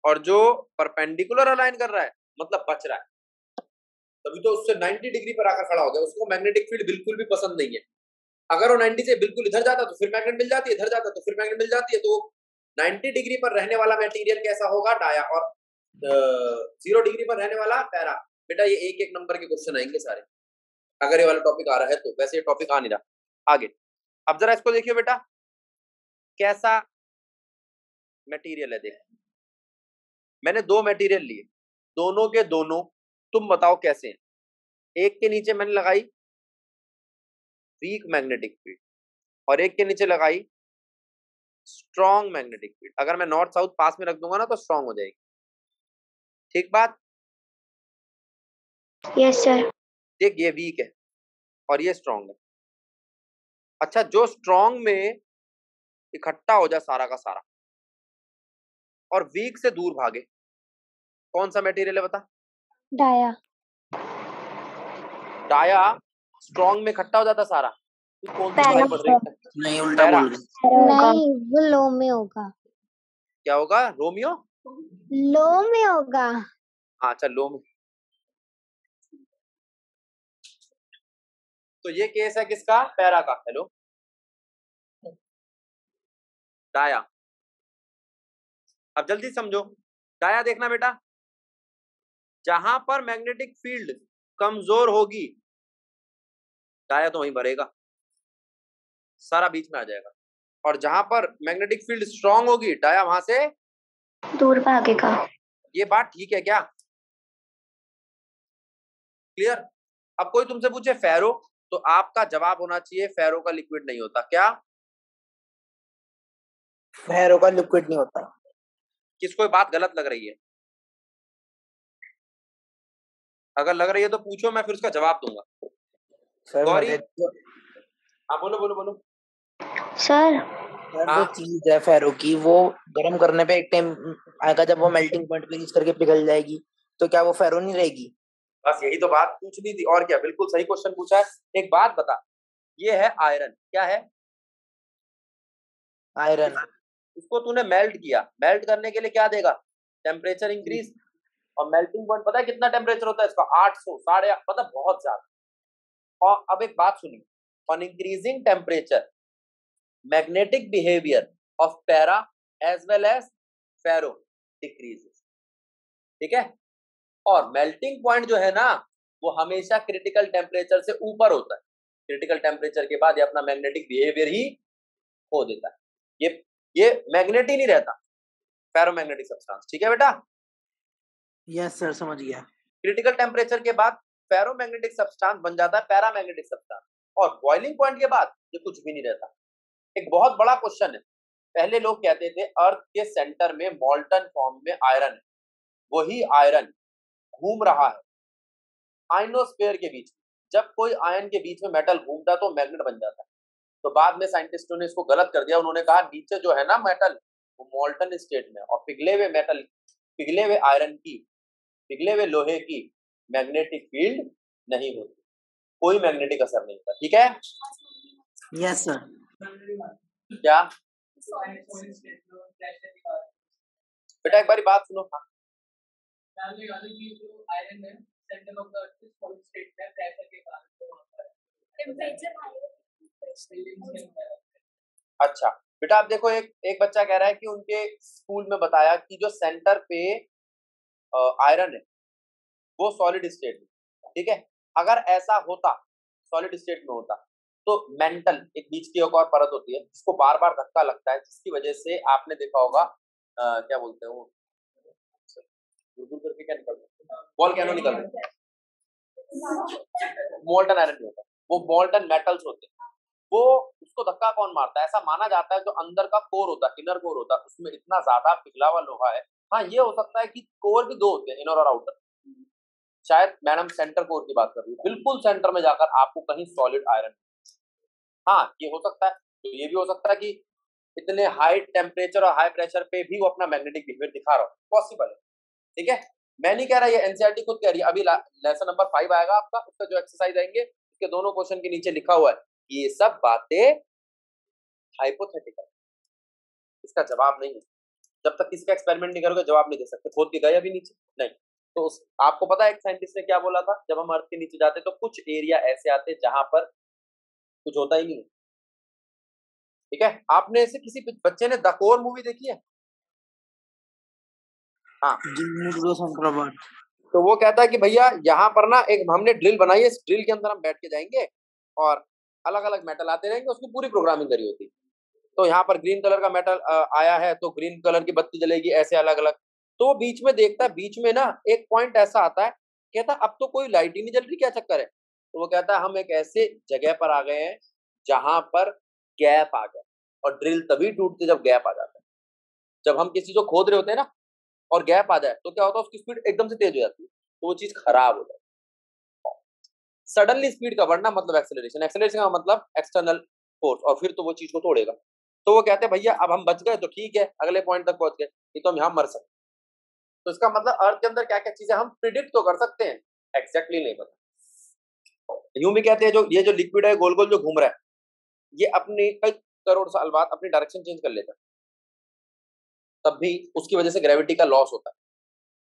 और जो परपेंडिकुलर अलाइन कर रहा है मतलब बच रहा है, तभी तो उससे 90 डिग्री पर आकर खड़ा हो गया। उसको मैग्नेटिक फील्ड बिल्कुल भी पसंद नहीं है। अगर वो 90 से बिल्कुल इधर जाता तो फिर मैग्नेट मिल जाती है, इधर जाता तो फिर मैग्नेट मिल जाती है। तो 90 डिग्री पर रहने वाला मटेरियल कैसा होगा? डाया। और 0 डिग्री पर रहने वाला पैरा। बेटा ये एक एक नंबर के क्वेश्चन आएंगे सारे, अगर ये वाला टॉपिक आ रहा है तो। वैसे ये टॉपिक आ नहीं रहा आगे। अब जरा इसको देखिए बेटा, कैसा मटेरियल है। देख, मैंने 2 मटेरियल लिए, दोनों के दोनों तुम बताओ कैसे हैं। एक के नीचे मैंने लगाई वीक मैग्नेटिक फील्ड और एक के नीचे लगाई स्ट्रॉन्ग मैग्नेटिक फील्ड। अगर मैं नॉर्थ साउथ पास में रख दूंगा ना तो स्ट्रॉन्ग हो जाएगी। ठीक बात? Yes sir. देख ये वीक है और ये स्ट्रॉन्ग है। अच्छा, जो स्ट्रॉन्ग में इकट्ठा हो जाए सारा का सारा और वीक से दूर भागे, कौन सा मटेरियल है बता? डाया। डाया स्ट्रॉन्ग में इकट्ठा हो जाता सारा। तू कौन सी पढ़ाई पढ़ रही है? नहीं, उल्टा पैरा। बोल रहे। नहीं, वो लो में होगा। क्या होगा? रोमियो? लो में होगा। हाँ अच्छा, लो में। तो ये केस है किसका? पैरा का। Hello, dia. अब जल्दी समझो, डाया देखना बेटा, जहां पर मैग्नेटिक फील्ड कमजोर होगी डाया तो वहीं भरेगा, सारा बीच में आ जाएगा। और जहां पर मैग्नेटिक फील्ड स्ट्रांग होगी डाया वहां से दूर भागेगा। ये बात ठीक है क्या? क्लियर? अब कोई तुमसे पूछे फेरो, तो आपका जवाब होना चाहिए फेरो का लिक्विड नहीं होता। क्या? फेरो का लिक्विड नहीं होता। किसको ये बात गलत लग रही है? अगर लग रही है तो पूछो, मैं फिर उसका जवाब दूंगा। सर गौरी, मुझे हाँ बोलो बोलो बोलो। सर सर जो हाँ चीज है फेरो की वो गर्म करने पे एक टाइम आएगा जब वो मेल्टिंग पॉइंट पे रीच करके पिघल जाएगी, तो क्या वो फेरो नहीं रहेगी? बस यही तो बात पूछनी थी और क्या, बिल्कुल सही क्वेश्चन पूछा है। एक बात बता, ये है आयरन, क्या है? आयरन। इसको तूने मेल्ट किया, मेल्ट करने के लिए क्या देगा? Temperature increase. और मेल्टिंग पॉइंट पता है कितना टेम्परेचर होता है इसका? 800, 850, मतलब बहुत ज्यादा। और अब एक बात सुनिए, on increasing temperature magnetic behaviour of para as well as ferro decreases. ठीक है? और मेल्टिंग पॉइंट जो है ना, वो हमेशा क्रिटिकल टेम्परेचर से ऊपर होता है। क्रिटिकल टेम्परेचर के बाद ये अपना मैग्नेटिक बिहेवियर ही खो देता है। ये मैग्नेट ही नहीं रहता, फेरोमैग्नेटिक सब्सटेंस। ठीक है बेटा? यस सर, समझ गया। क्रिटिकल टेम्परेचर के बाद फेरोमैग्नेटिक सब्सटेंस बन जाता है पैरामैग्नेटिक सब्सटेंस, और बॉइलिंग पॉइंट के बाद ये कुछ भी नहीं रहता। एक बहुत बड़ा क्वेश्चन है, पहले लोग कहते थे अर्थ के सेंटर में मॉल्टन फॉर्म में आयरन है, वही आयरन घूम रहा है आयनोस्फीयर के बीच में। जब कोई आयन के बीच में मेटल घूमता है तो मैग्नेट बन जाता है। तो बाद में साइंटिस्टों ने इसको गलत कर दिया, उन्होंने कहा नीचे जो है ना मेटल, वो मॉल्टन स्टेट में, और पिघले हुए मेटल, पिघले हुए आयरन की, पिघले हुए लोहे की मैग्नेटिक फील्ड नहीं होती, कोई मैग्नेटिक असर नहीं होता। ठीक है? Yes sir. क्या बेटा, एक बारी बात सुनो। हाँ अच्छा बेटा, आप देखो, एक एक बच्चा कह रहा है कि उनके स्कूल में बताया कि जो सेंटर पे आयरन है वो सॉलिड स्टेट में। ठीक है? अगर ऐसा होता, सॉलिड स्टेट में होता, तो मेंटल एक बीच की एक और परत होती है जिसको बार बार धक्का लगता है, जिसकी वजह से आपने देखा होगा क्या बोलते हैं वो, दूर करके क्या निकलता है, वॉल्केनो निकलता है। मोल्टन आयरन नहीं होता, वो मोल्टन मेटल्स होते हैं। वो, उसको धक्का कौन मारता है? ऐसा माना जाता है जो अंदर का कोर होता है, इनर कोर होता है, उसमें इतना ज्यादा पिघला हुआ लोहा है। हाँ ये हो सकता है कि कोर भी दो होते हैं, इनर और आउटर। शायद मैडम सेंटर कोर की बात कर रही है, बिल्कुल सेंटर में जाकर आपको कहीं सॉलिड आयरन। हाँ ये हो सकता है। तो ये भी हो सकता है कि इतने हाई टेम्परेचर और हाई प्रेशर पे भी वो अपना मैग्नेटिक बिहेवियर दिखा रहा हो, पॉसिबल है। ठीक है? मैं नहीं कह रहा, ये एनसीईआरटी खुद कह रही है। अभी लेसन नंबर 5 आएगा आपका, उसका जो एक्सरसाइज आएंगे उसके दोनों क्वेश्चन के नीचे लिखा हुआ है ये सब बातें हाइपोथेटिकल, इसका जवाब नहीं है। जब तक किसी का एक्सपेरिमेंट नहीं करोगे जवाब नहीं दे सकते। खोद के गए अभी नीचे नहीं। तो आपको पता है एक साइंटिस्ट ने क्या बोला था, जब हम अर्थ के नीचे जाते तो कुछ एरिया ऐसे आते जहां पर कुछ होता ही नहीं। ठीक है? आपने ऐसे किसी बच्चे ने द कोर मूवी देखी है? हाँ, तो वो कहता है कि भैया यहाँ पर ना एक हमने ड्रिल बनाई है, इस ड्रिल के अंदर हम बैठ के जाएंगे और अलग अलग मेटल आते रहेंगे, उसकी पूरी प्रोग्रामिंग करी होती। तो यहाँ पर ग्रीन कलर का मेटल आया है तो ग्रीन कलर की बत्ती जलेगी, ऐसे अलग अलग। तो वो बीच में देखता है, बीच में ना एक पॉइंट ऐसा आता है, कहता अब तो कोई लाइट ही नहीं जल रही, क्या चक्कर है? तो वो कहता है हम एक ऐसे जगह पर आ गए हैं जहां पर गैप आ गया, और ड्रिल तभी टूटती जब गैप आ जाता है। जब हम किसी को खोद रहे होते हैं ना और गैप आ जाए तो क्या होता है, उसकी स्पीड एकदम से तेज हो जाती है, तो वो चीज खराब हो जाती है। सडनली स्पीड का बढ़ना मतलब एक्सेलरेशन, एक्सेलरेशन का मतलब एक्सटर्नल फोर्स, और फिर तो वो चीज को तोड़ेगा। तो वो कहते हैं भैया अब हम बच गए तो ठीक है, अगले पॉइंट तक पहुंच गए, नहीं तो हम यहाँ मर सकते। तो इसका मतलब अर्थ के अंदर क्या क्या चीजें हम प्रिडिक्ट तो कर सकते हैं, एग्जैक्टली नहीं पता। यूं भी कहते हैं जो ये जो लिक्विड है गोल गोल जो घूम रहा है, ये अपने कई करोड़ साल बाद अपनी डायरेक्शन चेंज कर लेता है, तब भी उसकी वजह से ग्रेविटी का लॉस होता है।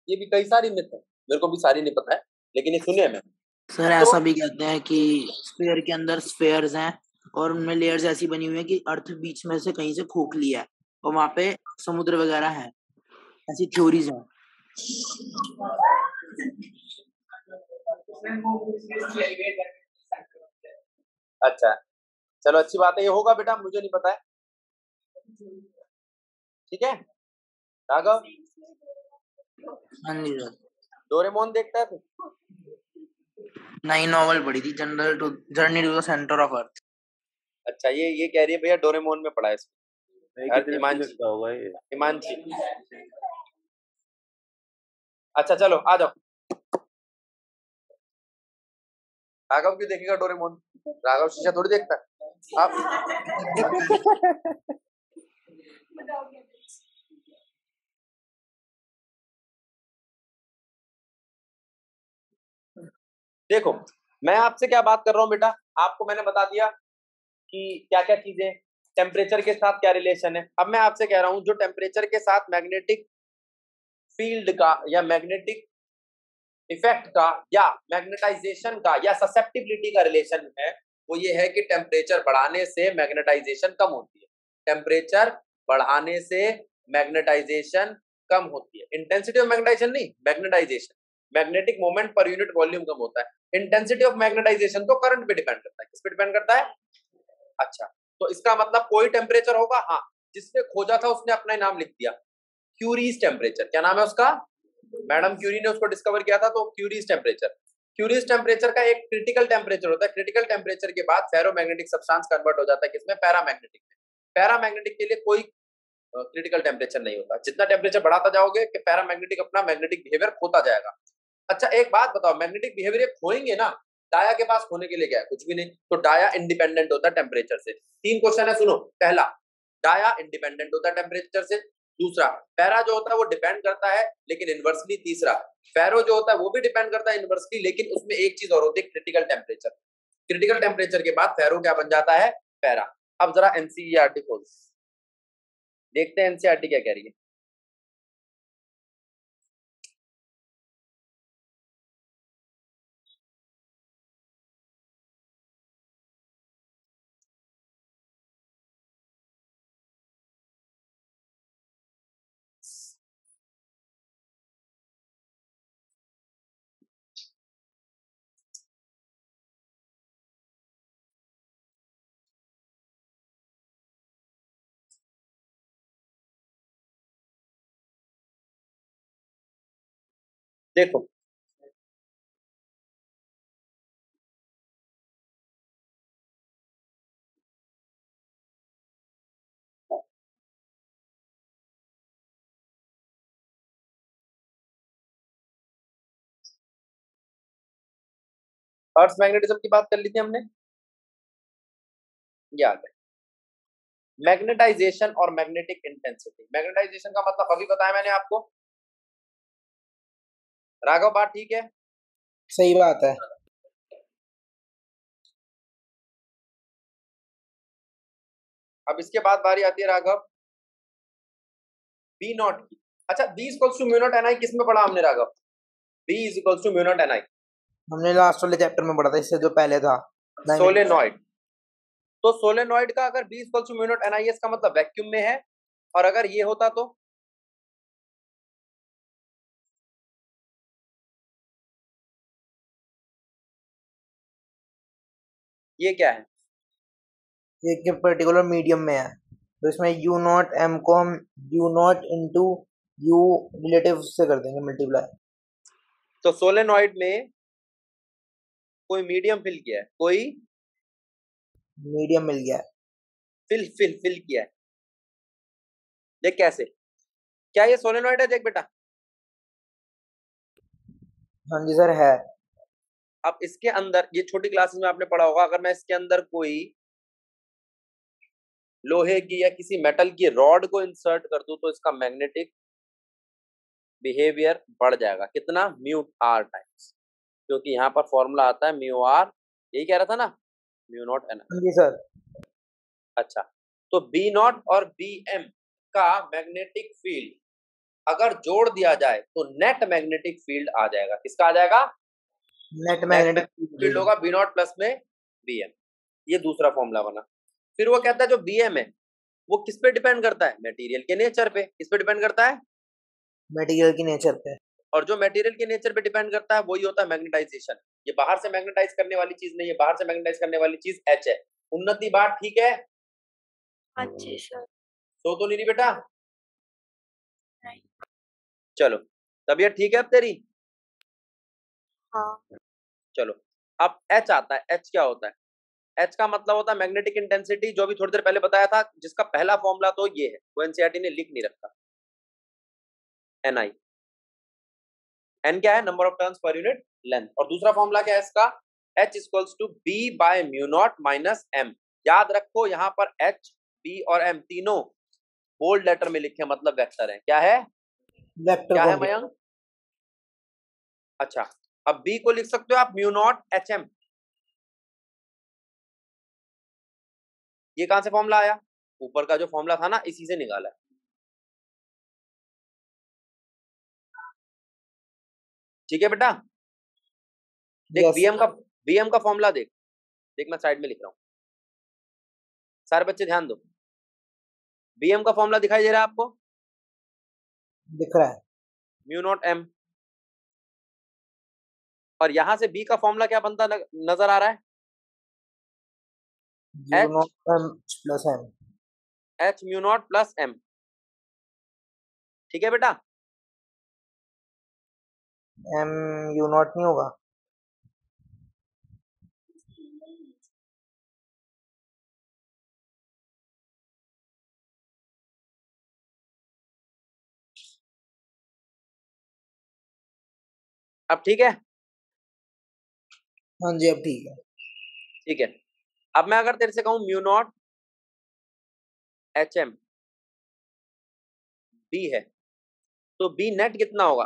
ये भी कई सारी मिथ है, मेरे को भी सारी नहीं पता है, लेकिन ये सुने मैं। सर ऐसा भी कहते हैं कि स्फीयर के अंदर स्फीयर्स हैं और उनमें लेयर्स ऐसी बनी हुई है कि अर्थ बीच में से कहीं से खोखली है और वहां पे समुद्र वगैरह है, ऐसी थ्योरीज हैं। अच्छा चलो, अच्छी बात है, ये होगा बेटा, मुझे नहीं पता है। ठीक है राघव? हाँ जी सर। डोरेमोन देखता है तू? नई नॉवल पढ़ी थी, general to journey to the centre of earth. अच्छा, ये कह रही है भैया डोरेमोन में पढ़ा है इसको। हिमांशी। अच्छा चलो आ जाओ। राघव क्यों देखेगा डोरेमोन? राघव शीशा थोड़ी देखता है। देखो मैं आपसे क्या बात कर रहा हूँ बेटा, आपको मैंने बता दिया कि क्या क्या चीजें टेम्परेचर के साथ क्या रिलेशन है। अब मैं आपसे कह रहा हूं जो टेम्परेचर के साथ मैग्नेटिक फील्ड का या मैग्नेटिक इफेक्ट का या मैग्नेटाइजेशन का या ससेप्टिबिलिटी का रिलेशन है, वो ये है कि टेम्परेचर बढ़ाने से मैग्नेटाइजेशन कम होती है। टेम्परेचर बढ़ाने से मैग्नेटाइजेशन कम होती है। इंटेंसिटी ऑफ मैग्नेटाइजेशन नहीं, magnetization. Magnetic moment per unit volume कम होता है। इंटेंसिटी ऑफ मैग्नेटाइजेशन तो करंट पे डिपेंड करता है। किस पे डिपेंड करता है? अच्छा, तो इसका मतलब कोई टेम्परेचर होगा, हाँ, जिसने खोजा था उसने अपना नाम लिख दिया, क्यूरीज टेम्परेचर। क्या नाम है उसका? मैडम क्यूरी ने उसको डिस्कवर किया था, तो क्यूरीज टेम्परेचर। क्यूरीज टेम्परेचर का एक क्रिटिकल टेम्परेचर होता है। क्रिटिकल टेम्परेचर के बाद फेरोमैग्नेटिक सब्सटेंस कन्वर्ट हो जाता है किसमें? पैरामैग्नेटिक में। पैरामैग्नेटिक के लिए कोई क्रिटिकल टेम्परेचर नहीं होता। जितना टेम्परेचर बढ़ाता जाओगे कि पैरामैग्नेटिक अपना मैग्नेटिक बिहेवियर खोता जाएगा। अच्छा एक बात बताओ, मैग्नेटिक बिहेवियर खोएंगे ना, डाया के पास खोने के लिए क्या है? कुछ भी नहीं। तो डाया इंडिपेंडेंट होता है टेम्परेचर से। 3 क्वेश्चन है, सुनो। पहला, डाया इंडिपेंडेंट होता है टेम्परेचर से। दूसरा, पैरा जो होता है वो डिपेंड करता है लेकिन इनवर्सली। तीसरा, फेरो जो होता है वो भी डिपेंड करता है इनवर्सली, लेकिन उसमें एक चीज और होती है, क्रिटिकल टेम्परेचर। क्रिटिकल टेम्परेचर के बाद फेरो क्या बन जाता है? पैरा। अब जरा एनसीईआरटी खोल देखते हैं, एनसीईआरटी क्या कह रही है। देखो अर्थ मैग्नेटिज्म की बात कर ली थी हमने, याद है। मैग्नेटाइजेशन और मैग्नेटिक इंटेंसिटी। मैग्नेटाइजेशन का मतलब अभी बताया मैंने आपको। राघव बात ठीक है? सही बात है। अब इसके बाद बारी आती है राघव बी नॉट की। अच्छा, B equals to mu naught N I किस में पढ़ा हमने Raghav? B is equals to mu naught N I हमने लास्ट वाले चैप्टर में पढ़ा था, इससे जो पहले था, सोलेनॉइड। तो सोलेनॉइड का अगर B equals to mu naught N I इसका मतलब वैक्यूम में है, और अगर ये होता तो ये क्या है? एक पर्टिकुलर मीडियम में है, तो इसमें यू नॉट एम को हम you not into you relative से कर देंगे मल्टीप्लाई। तो सोलेनॉइड में कोई मीडियम फिल किया है, कोई मीडियम मिल गया है, फिल किया है। देख कैसे, क्या ये सोलेनॉइड है? देख बेटा, हाँ जी सर है। अब इसके अंदर, ये छोटी क्लासेस में आपने पढ़ा होगा, अगर मैं इसके अंदर कोई लोहे की या किसी मेटल की रॉड को इंसर्ट कर दूं तो इसका मैग्नेटिक बिहेवियर बढ़ जाएगा। कितना? म्यू आर टाइम्स, क्योंकि यहाँ पर फॉर्मूला आता है म्यू आर, यही कह रहा था ना, म्यू नॉट एन। हाँ जी सर। अच्छा, तो बी नॉट और बी एम का मैग्नेटिक फील्ड अगर जोड़ दिया जाए तो नेट मैग्नेटिक फील्ड आ जाएगा। किसका आ जाएगा? नेट मैग्नेटिक फील्ड होगा बी नॉट प्लस में बी एम। ये दूसरा फॉर्मूला बना। फिर वो कहता है जो बी एम है वो किस पे डिपेंड करता है? मटेरियल के नेचर पे। किस पे डिपेंड करता है? मटेरियल की नेचर पे। और जो मटेरियल के नेचर पे डिपेंड करता है वही होता है मैग्नेटाइजेशन। ये बाहर से मैग्नेटाइज करने वाली चीज नहीं है, बाहर से मैग्नेटाइज करने वाली चीज एच है। उन्नति बात ठीक है? अच्छी सर। सो तो नहीं रही बेटा? नहीं। चलो, तबीयत ठीक है अब तेरी? हाँ। चलो, अब एच आता है। एच क्या होता है? एच का मतलब होता है मैग्नेटिक इंटेंसिटी, जो भी थोड़ी देर पहले बताया था, जिसका पहला फॉर्मूला तो ये है, वो एनसीईआरटी ने लिख नहीं रखा। एन आई, एन क्या है? Number of turns per unit length. और दूसरा फॉर्मूला क्या है इसका? H equals to B by mu naught minus M. याद रखो यहाँ पर H, B और M तीनों बोल्ड लेटर में लिखे, मतलब वेक्टर है। क्या है? वेक्टर क्या है क्वांटिटी। मयंक? अच्छा, अब B को लिख सकते हो आप म्यू नॉट HM। ये कहां से फॉर्मूला आया? ऊपर का जो फॉर्मूला था ना, इसी से निकाला है। ठीक है बेटा, देख यस बीएम का फॉर्मूला देख मैं साइड में लिख रहा हूं, सारे बच्चे ध्यान दो। बीएम का फॉर्मूला दिखाई दे रहा है आपको? दिख रहा है। Mu naught M. और यहां से बी का फॉर्मूला क्या बनता नजर आ रहा है? Mu naught M plus M. H mu naught plus M. ठीक है बेटा, एम यू नॉट नहीं होगा? अब ठीक है? हाँ जी, अब ठीक है। ठीक है, अब मैं अगर तेरे से कहूं mu naught H M B है, तो बी नेट कितना होगा?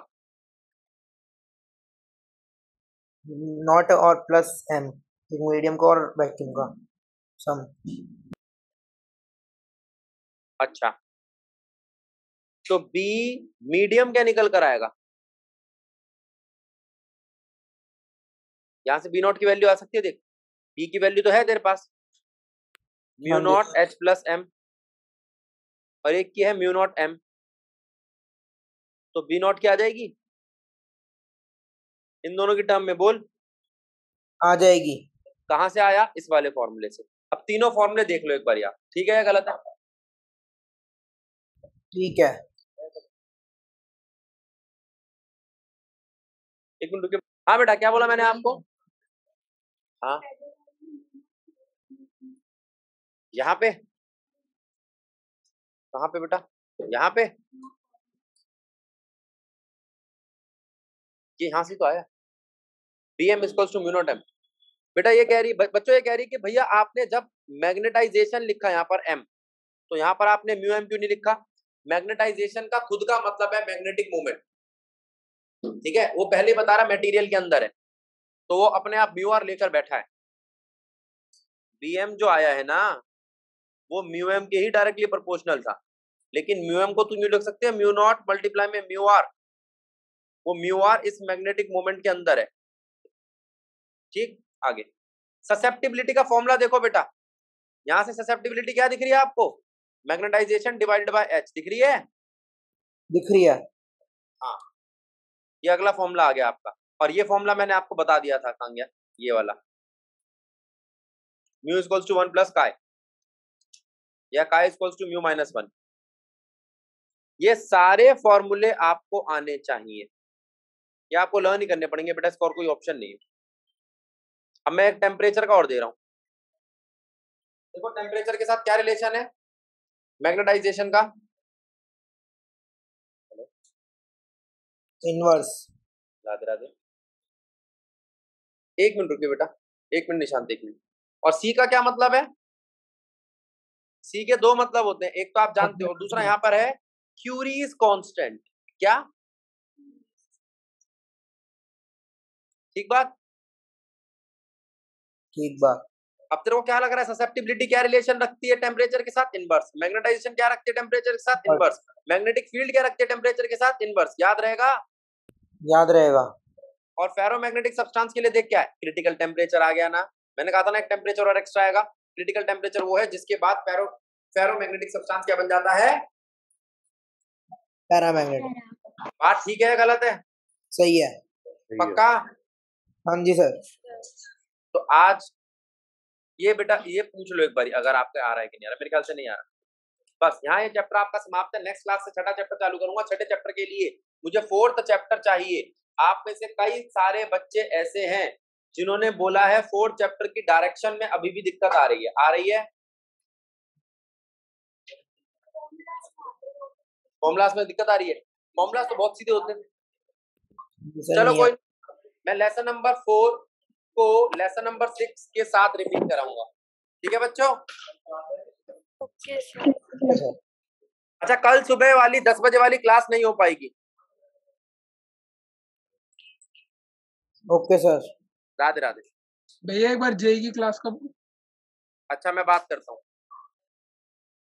नॉट और प्लस एम, एक मीडियम का और वैक्यूम का सम। अच्छा, तो बी मीडियम क्या निकल कर आएगा? यहां से बी नॉट की वैल्यू आ सकती है, देख बी की वैल्यू तो है तेरे पास, mu naught H plus M, और एक की है म्यू नॉट एम, तो बी नॉट क्या आ जाएगी इन दोनों की टर्म में? बोल। आ जाएगी। कहां से आया? इस वाले फॉर्मूले से। अब तीनों फॉर्मूले देख लो एक बार यार, ठीक है या गलत है? ठीक है। एक मिनट रुकिए। हाँ बेटा, क्या बोला मैंने आपको? हाँ, यहाँ पे? कहाँ पे बेटा? यहाँ पे? ये यहाँ से तो आया, B M equals to mu naught M. बेटा ये कह रही बच्चों, ये कह रही कि भैया आपने जब मैग्नेटाइजेशन लिखा यहाँ पर एम, तो यहाँ पर आपने म्यू एम क्यों नहीं लिखा? मैग्नेटाइजेशन का खुद का मतलब है मैग्नेटिक मूवमेंट, ठीक है? वो पहले बता रहा मटेरियल के अंदर है, तो वो अपने आप म्यू आर लेकर बैठा है। बीएम जो आया है ना, वो म्यू एम के ही डायरेक्टली प्रोपोर्शनल था, लेकिन म्यू एम को तुम यूं लिख सकते हो म्यू नॉट मल्टीप्लाई में म्यू आर, वो म्यू आर इस मैग्नेटिक मोमेंट के अंदर है। ठीक, आगे ससेप्टिबिलिटी का फॉर्मूला देखो बेटा, यहां से ससेप्टिबिलिटी क्या दिख रही है आपको? मैग्नेटाइजेशन डिवाइडेड बाय एच दिख रही है? दिख रही है। हाँ, ये अगला फॉर्मूला आ गया आपका, और ये फॉर्मूला मैंने आपको बता दिया था कहां गया, ये वाला म्यू इक्वल्स टू 1 प्लस काय, या काय इक्वल्स टू म्यू माइनस 1। ये सारे फॉर्मूले आपको आने चाहिए, ये आपको लर्न ही करने पड़ेंगे बेटा, इसका और कोई ऑप्शन नहीं है। अब मैं एक टेम्परेचर का और दे रहा हूं, देखो टेम्परेचर के साथ क्या रिलेशन है मैग्नेटाइजेशन का? इनवर्स। राधे राधे। एक मिनट रुकिए बेटा, एक मिनट निशांत, एक मिनट। और सी का क्या मतलब है? सी के दो मतलब होते हैं, एक तो आप जानते हो, दूसरा यहाँ पर है क्यूरीज कांस्टेंट। क्या? ठीक बात? ठीक बात। अब तेरे को क्या लग रहा है ससेप्टिबिलिटी क्या रिलेशन रखती है टेम्परेचर के साथ? इनवर्स। मैग्नेटाइजेशन क्या रखती है टेम्परेचर के साथ? इनवर्स। मैग्नेटिक फील्ड क्या रखती है टेम्परेचर के साथ? इनवर्स। याद रहेगा? याद रहेगा। और फेरोमैग्नेटिक सब्सटेंस के लिए देख क्या है? क्रिटिकल टेम्परेचर आ गया ना, मैंने कहा था ना एक टेम्परेचर और एक्स्ट्रा आएगा। क्रिटिकल टेम्परेचर वो है जिसके बाद फेरोमैग्नेटिक सब्सटेंस क्या बन जाता है? पैरामैग्नेटिक। बात ठीक है गलत है? सही है। पक्का? हाँ जी सर। तो आज ये बेटा ये पूछ लो एक बार अगर आपका आ रहा है कि नहीं आ रहा, मेरे ख्याल से नहीं आ रहा। बस यहाँ ये चैप्टर आपका समाप्त है, नेक्स्ट क्लास से छठा चैप्टर चालू करूंगा। छठे चैप्टर के लिए मुझे फोर्थ चैप्टर चाहिए। आप में से कई सारे बच्चे ऐसे हैं जिन्होंने बोला है फोर्थ चैप्टर की डायरेक्शन में अभी भी दिक्कत आ रही है। आ रही है? फॉर्मूलास में दिक्कत आ रही है? फॉर्मूलास तो बहुत सीधे होते हैं। चलो कोई, मैं लेसन नंबर 4 को लेसन नंबर 6 के साथ रिपीट कराऊंगा। ठीक है बच्चों? Okay sir. अच्छा, कल सुबह वाली 10 बजे वाली क्लास नहीं हो पाएगी। Okay sir. राधे राधे। भैया एक बार जेई की क्लास कब? अच्छा, मैं बात करता हूँ।